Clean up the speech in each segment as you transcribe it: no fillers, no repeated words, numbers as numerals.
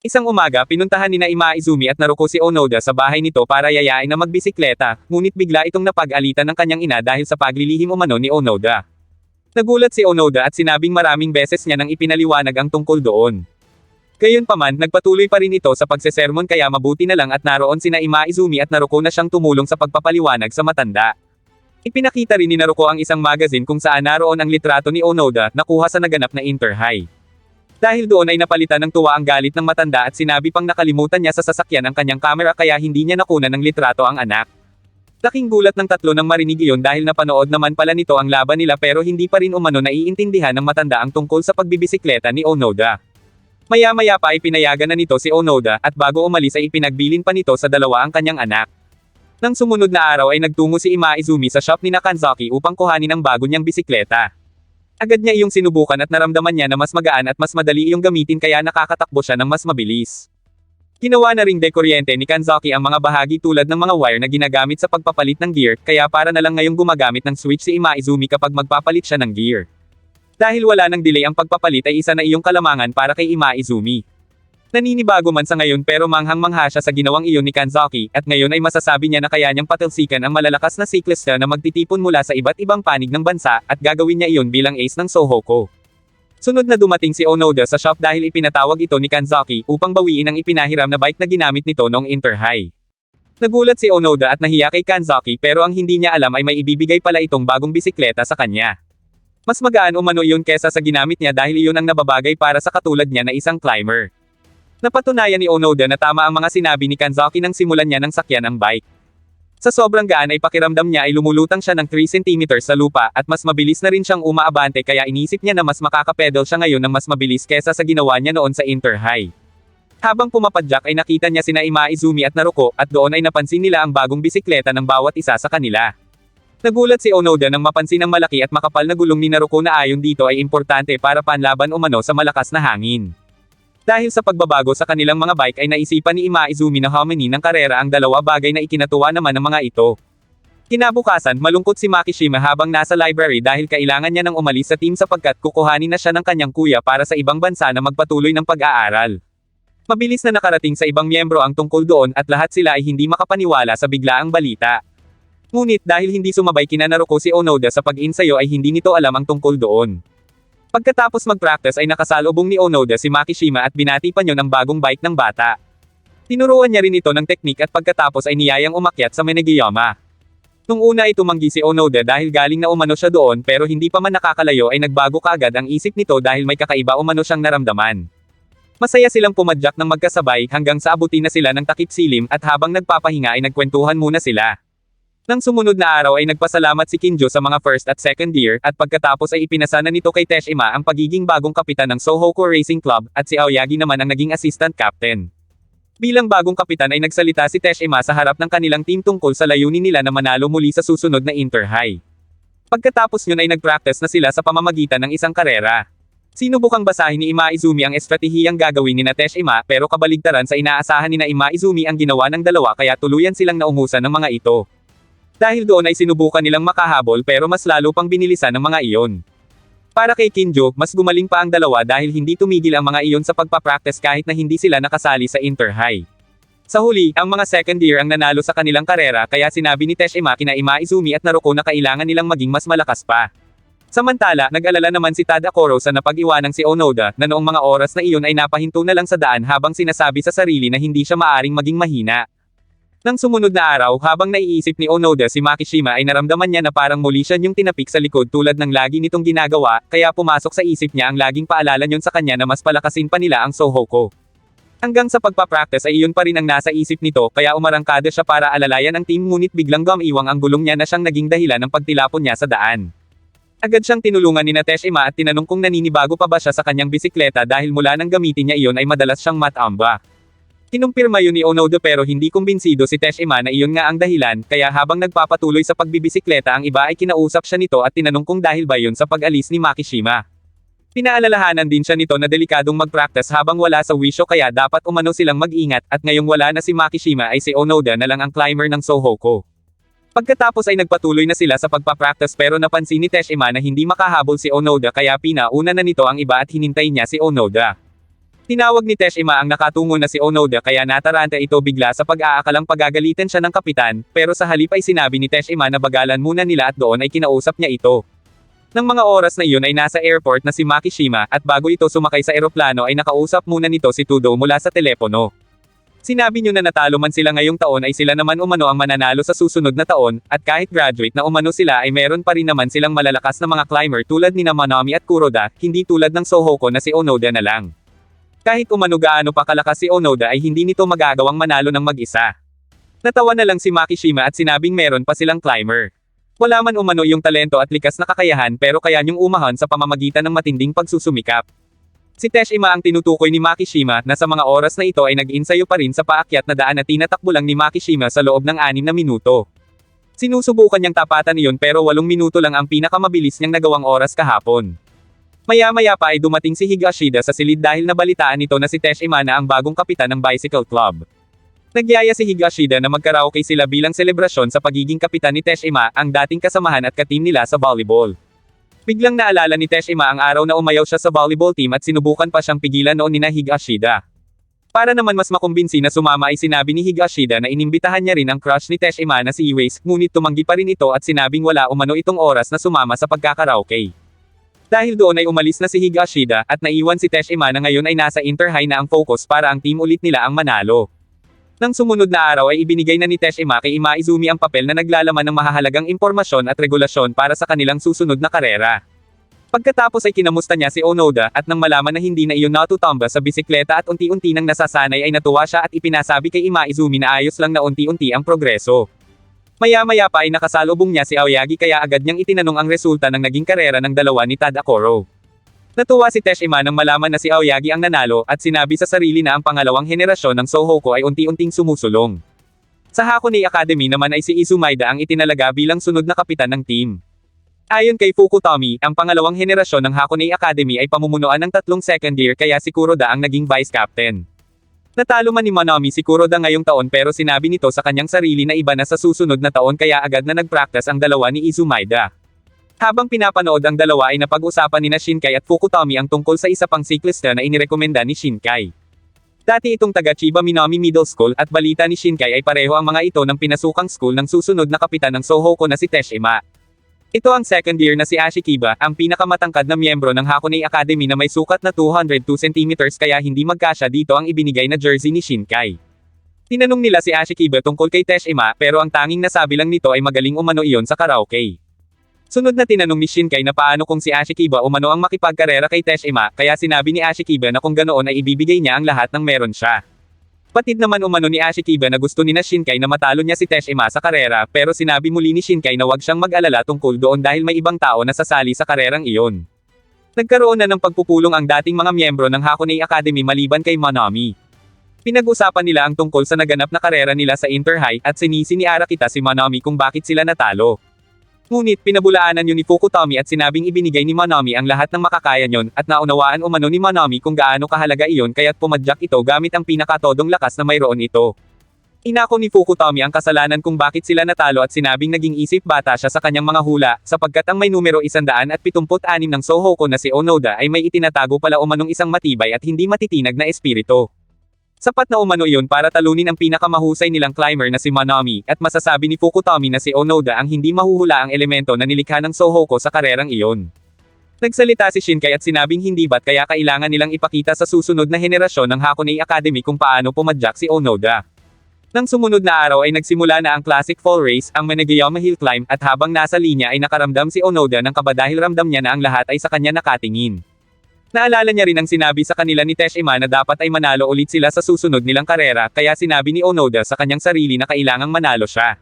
Isang umaga pinuntahan nina Ima Izumi at Naruko si Onoda sa bahay nito para yayain na magbisikleta, ngunit bigla itong napag-alitan ng kanyang ina dahil sa paglilihim umano ni Onoda. Nagulat si Onoda at sinabing maraming beses niya nang ipinaliwanag ang tungkol doon. Gayunpaman, nagpatuloy pa rin ito sa pagsesermon kaya mabuti na lang at naroon sina Ima Izumi at Naruko na siyang tumulong sa pagpapaliwanag sa matanda. Ipinakita rin ni Naruko ang isang magazine kung saan naroon ang litrato ni Onoda, nakuha sa naganap na Inter-High. Dahil doon ay napalitan ng tuwa ang galit ng matanda at sinabi pang nakalimutan niya sa sasakyan ang kanyang kamera kaya hindi niya nakunan ng litrato ang anak. Laking gulat ng tatlo nang marinig iyon dahil napanood naman pala nito ang laban nila pero hindi pa rin umano naiintindihan ng matanda ang tungkol sa pagbibisikleta ni Onoda. Maya-maya pa ay pinayagan na nito si Onoda at bago umalis ay ipinagbilin pa nito sa dalawa ang kanyang anak. Nang sumunod na araw ay nagtungo si Ima Izumi sa shop ni Kanzaki upang kuhanin ang bago niyang bisikleta. Agad niya iyong sinubukan at naramdaman niya na mas magaan at mas madali iyong gamitin kaya nakakatakbo siya ng mas mabilis. Ginawa na ring dekuryente ni Kanzaki ang mga bahagi tulad ng mga wire na ginagamit sa pagpapalit ng gear, kaya para na lang ngayong gumagamit ng switch si Ima Izumi kapag magpapalit siya ng gear. Dahil wala nang delay ang pagpapalit ay isa na iyong kalamangan para kay Ima Izumi. Naninibago man sa ngayon pero manghang-mangha siya sa ginawang iyon ni Kanzaki, at ngayon ay masasabi niya na kaya niyang patalsikan ang malalakas na siklista na magtitipon mula sa iba't ibang panig ng bansa, at gagawin niya iyon bilang ace ng Sohoko. Sunod na dumating si Onoda sa shop dahil ipinatawag ito ni Kanzaki upang bawiin ang ipinahiram na bike na ginamit nito noong Inter-High. Nagulat si Onoda at nahiya kay Kanzaki pero ang hindi niya alam ay may ibibigay pala itong bagong bisikleta sa kanya. Mas magaan umano iyon kesa sa ginamit niya dahil iyon ang nababagay para sa katulad niya na isang climber. Napatunayan ni Onoda na tama ang mga sinabi ni Kanzaki nang simulan niya ng sakyan ang bike. Sa sobrang gaan ay pakiramdam niya ay lumulutang siya ng 3 cm sa lupa at mas mabilis na rin siyang umaabante kaya inisip niya na mas makakapedal siya ngayon ng mas mabilis kesa sa ginawa niya noon sa Inter-High. Habang pumapadyak ay nakita niya sina Ima Izumi at Naruko at doon ay napansin nila ang bagong bisikleta ng bawat isa sa kanila. Nagulat si Onoda nang mapansin ang malaki at makapal na gulong ni Naruko na ayon dito ay importante para panlaban umano sa malakas na hangin. Dahil sa pagbabago sa kanilang mga bike ay naisipan ni Ima Izumi na humani ng karera ang dalawa bagay na ikinatuwa naman ng mga ito. Kinabukasan, malungkot si Makishima habang nasa library dahil kailangan niya nang umalis sa team sapagkat kukuhanin na siya ng kanyang kuya para sa ibang bansa na magpatuloy ng pag-aaral. Mabilis na nakarating sa ibang miyembro ang tungkol doon at lahat sila ay hindi makapaniwala sa biglaang balita. Ngunit dahil hindi sumabay kina Naruko si Onoda sa pag-insayo ay hindi nito alam ang tungkol doon. Pagkatapos mag-practice ay nakasalubong ni Onoda si Makishima at binati pa niya ng bagong bike ng bata. Tinuruan niya rin ito ng teknik at pagkatapos ay niyayang umakyat sa Menegiyama. Nung una ay tumanggi si Onoda dahil galing na umano siya doon pero hindi pa man nakakalayo ay nagbago kaagad ang isip nito dahil may kakaiba umano siyang naramdaman. Masaya silang pumadyak ng magkasabay hanggang sa abutin na sila ng takip silim at habang nagpapahinga ay nagkwentuhan muna sila. Nang sumunod na araw ay nagpasalamat si Kinjo sa mga first at second year at pagkatapos ay ipinasa na nito kay Teshima ang pagiging bagong kapitan ng Sohoko Racing Club at si Aoyagi naman ang naging assistant captain. Bilang bagong kapitan ay nagsalita si Teshima sa harap ng kanilang team tungkol sa layunin nila na manalo muli sa susunod na Inter-High. Pagkatapos yun ay nagpractice na sila sa pamamagitan ng isang karera. Sinubukang basahin ni Ima Izumi ang estratehiyang gagawin ni Teshima pero kabaligtaran sa inaasahan ni Ima Izumi ang ginawa ng dalawa kaya tuluyan silang naungusan ng mga ito. Dahil doon ay sinubukan nilang makahabol pero mas lalo pang binilisan ng mga iyon. Para kay Kinjo, mas gumaling pa ang dalawa dahil hindi tumigil ang mga iyon sa pagpapractice kahit na hindi sila nakasali sa Inter-High. Sa huli, ang mga second year ang nanalo sa kanilang karera kaya sinabi ni Teshima kina Ima Izumi at Naruko na kailangan nilang maging mas malakas pa. Samantala, nag-alala naman si Tadakoro sa napag-iwanang si Onoda na noong mga oras na iyon ay napahinto na lang sa daan habang sinasabi sa sarili na hindi siya maaring maging mahina. Nang sumunod na araw habang naiisip ni Onoda si Makishima ay naramdaman niya na parang muli siya yung tinapik sa likod tulad ng lagi nitong ginagawa, kaya pumasok sa isip niya ang laging paalala niyon sa kanya na mas palakasin pa nila ang Sohoko. Hanggang sa pagpapractice ay iyon pa rin ang nasa isip nito kaya umarangkada siya para alalayan ang team ngunit biglang gumiwang ang gulong niya na siyang naging dahilan ng pagtilapon niya sa daan. Agad siyang tinulungan ni Teshima at tinanong kung naninibago pa ba siya sa kanyang bisikleta dahil mula nang gamitin niya iyon ay madalas siyang matamba. Kinumpirma yun ni Onoda pero hindi kumbinsido si Teshima na iyon nga ang dahilan, kaya habang nagpapatuloy sa pagbibisikleta ang iba ay kinausap siya nito at tinanong kung dahil ba yun sa pag-alis ni Makishima. Pinaalalahanan din siya nito na delikadong mag-practice habang wala sa wisyo kaya dapat umano silang mag-ingat at ngayong wala na si Makishima ay si Onoda na lang ang climber ng Sohoko. Pagkatapos ay nagpatuloy na sila sa pagpapractice pero napansin ni Teshima na hindi makahabol si Onoda kaya pinauna na nito ang iba at hinintay niya si Onoda. Tinawag ni Teshima ang nakatungo na si Onoda kaya nataranta ito bigla sa pag-aakalang pagagalitan siya ng kapitan, pero sa halip ay sinabi ni Teshima na bagalan muna nila at doon ay kinausap niya ito. Nang mga oras na iyon ay nasa airport na si Makishima at bago ito sumakay sa eroplano ay nakausap muna nito si Tudo mula sa telepono. Sinabi niyo na natalo man sila ngayong taon ay sila naman umano ang mananalo sa susunod na taon, at kahit graduate na umano sila ay meron pa rin naman silang malalakas na mga climber tulad ni Manami at Kuroda, hindi tulad ng Sohoko na si Onoda na lang. Kahit umano gaano pa kalakas si Onoda ay hindi nito magagawang manalo ng mag-isa. Natawa na lang si Makishima at sinabing meron pa silang climber. Wala man umano yung talento at likas na kakayahan pero kaya niyong umahan sa pamamagitan ng matinding pagsusumikap. Si Teshima ang tinutukoy ni Makishima na sa mga oras na ito ay nag-insayo pa rin sa paakyat na daan na tinatakbo lang ni Makishima sa loob ng 6 na minuto. Sinusubukan niyang tapatan iyon pero 8 minuto lang ang pinakamabilis niyang nagawang oras kahapon. Maya-maya pa ay dumating si Higashida sa silid dahil nabalitaan nito na si Teshima na ang bagong kapitan ng Bicycle Club. Nagyaya si Higashida na magkaraoke sila bilang selebrasyon sa pagiging kapitan ni Teshima, ang dating kasamahan at kateam nila sa volleyball. Biglang naalala ni Teshima ang araw na umayaw siya sa volleyball team at sinubukan pa siyang pigilan noon ni Higashida. Para naman mas makumbinsi na sumama ay sinabi ni Higashida na inimbitahan niya rin ang crush ni Teshima na si Iwase, ngunit tumanggi pa rin ito at sinabing wala umano itong oras na sumama sa pagkakaraoke. Dahil doon ay umalis na si Higashida at naiwan si Teshima na ngayon ay nasa Inter-High na ang focus para ang team ulit nila ang manalo. Nang sumunod na araw ay ibinigay na ni Teshima kay Imaizumi ang papel na naglalaman ng mahahalagang impormasyon at regulasyon para sa kanilang susunod na karera. Pagkatapos ay kinamusta niya si Onoda at nang malaman na hindi na iyon natutamba sa bisikleta at unti-unti nang nasasanay ay natuwa siya at ipinasabi kay Imaizumi na ayos lang na unti-unti ang progreso. Maya-maya pa ay nakasalubong niya si Aoyagi kaya agad niyang itinanong ang resulta ng naging karera ng dalawa ni Tadakoro. Natuwa si Teshima nang malaman na si Aoyagi ang nanalo at sinabi sa sarili na ang pangalawang henerasyon ng Sohoko ay unti-unting sumusulong. Sa Hakone Academy naman ay si Izumaida ang itinalaga bilang sunod na kapitan ng team. Ayon kay Fukutomi, ang pangalawang henerasyon ng Hakone Academy ay pamumunuan ng 3 second year kaya si Kuroda ang naging vice captain. Natalo man ni Manami si Kuroda ngayong taon pero sinabi nito sa kanyang sarili na iba na sa susunod na taon kaya agad na nagpractice ang dalawa ni Izumaida. Habang pinapanood ang dalawa ay napag-usapan ni Shinkai at Fukutomi ang tungkol sa isa pang siklista na inirekomenda ni Shinkai. Dati itong taga Chiba Minami Middle School at balita ni Shinkai ay pareho ang mga ito ng pinasukang school ng susunod na kapitan ng Sohoko na si Teshima. Ito ang second year na si Ashikiba, ang pinakamatangkad na miyembro ng Hakone Academy na may sukat na 202 cm kaya hindi magkasya dito ang ibinigay na jersey ni Shinkai. Tinanong nila si Ashikiba tungkol kay Teshima pero ang tanging nasabi lang nito ay magaling umano iyon sa karaoke. Sunod na tinanong ni Shinkai na paano kung si Ashikiba umano ang makipagkarera kay Teshima kaya sinabi ni Ashikiba na kung ganoon ay ibibigay niya ang lahat ng meron siya. Patid naman umano ni Ashikiba na gusto ni Shinkai na matalo niya si Teshima sa karera pero sinabi muli ni Shinkai na wag siyang mag-alala tungkol doon dahil may ibang tao na sasali sa karerang iyon. Nagkaroon na ng pagpupulong ang dating mga miyembro ng Hakone Academy maliban kay Manami. Pinag-usapan nila ang tungkol sa naganap na karera nila sa Inter-High at sinisi ni Arakita si Manami kung bakit sila natalo. Ngunit pinabulaanan yun ni Fukutomi at sinabing ibinigay ni Manami ang lahat ng makakaya niyon at naunawaan umano ni Manami kung gaano kahalaga iyon kaya't pumadyak ito gamit ang pinakatodong lakas na mayroon ito. Inako ni Fukutomi ang kasalanan kung bakit sila natalo at sinabing naging isip bata siya sa kanyang mga hula sapagkat ang may numero 176 ng Sohoko na si Onoda ay may itinatago pala umanong isang matibay at hindi matitinag na espiritu. Sapat na umano iyon para talunin ang pinakamahusay nilang climber na si Manami, at masasabi ni Fukutomi na si Onoda ang hindi mahuhula ang elemento na nilikha ng Sohoko sa karerang iyon. Nagsalita si Shinkai at sinabing hindi ba't kaya kailangan nilang ipakita sa susunod na henerasyon ng Hakone Academy kung paano pumadyak si Onoda. Nang sumunod na araw ay nagsimula na ang Classic Fall Race, ang Managayama Hill Climb, at habang nasa linya ay nakaramdam si Onoda ng kaba dahil ramdam niya na ang lahat ay sa kanya nakatingin. Naalala niya rin ang sinabi sa kanila ni Teshima na dapat ay manalo ulit sila sa susunod nilang karera kaya sinabi ni Onoda sa kanyang sarili na kailangang manalo siya.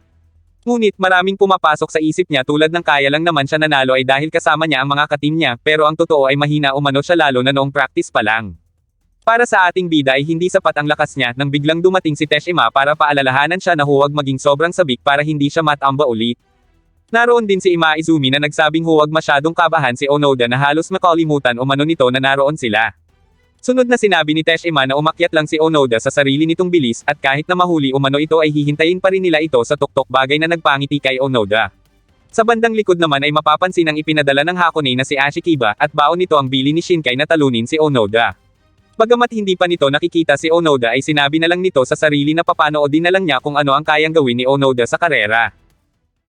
Ngunit maraming pumapasok sa isip niya tulad ng kaya lang naman siya nanalo ay dahil kasama niya ang mga katim niya pero ang totoo ay mahina umano siya lalo na noong practice pa lang. Para sa ating bida ay hindi sapat ang lakas niya nang biglang dumating si Teshima para paalalahanan siya na huwag maging sobrang sabik para hindi siya matamba ulit. Naroon din si Imaizumi na nagsabing huwag masyadong kabahan si Onoda na halos makalimutan umano nito na naroon sila. Sunod na sinabi ni Teshima na umakyat lang si Onoda sa sarili nitong bilis at kahit na mahuli umano ito ay hihintayin pa rin nila ito sa tuktok bagay na nagpangiti kay Onoda. Sa bandang likod naman ay mapapansin ang ipinadala ng Hakone na si Ashikiba at baon nito ang bili ni Shinkai na talunin si Onoda. Bagamat hindi pa nito nakikita si Onoda ay sinabi na lang nito sa sarili na papanoodin na lang niya kung ano ang kayang gawin ni Onoda sa karera.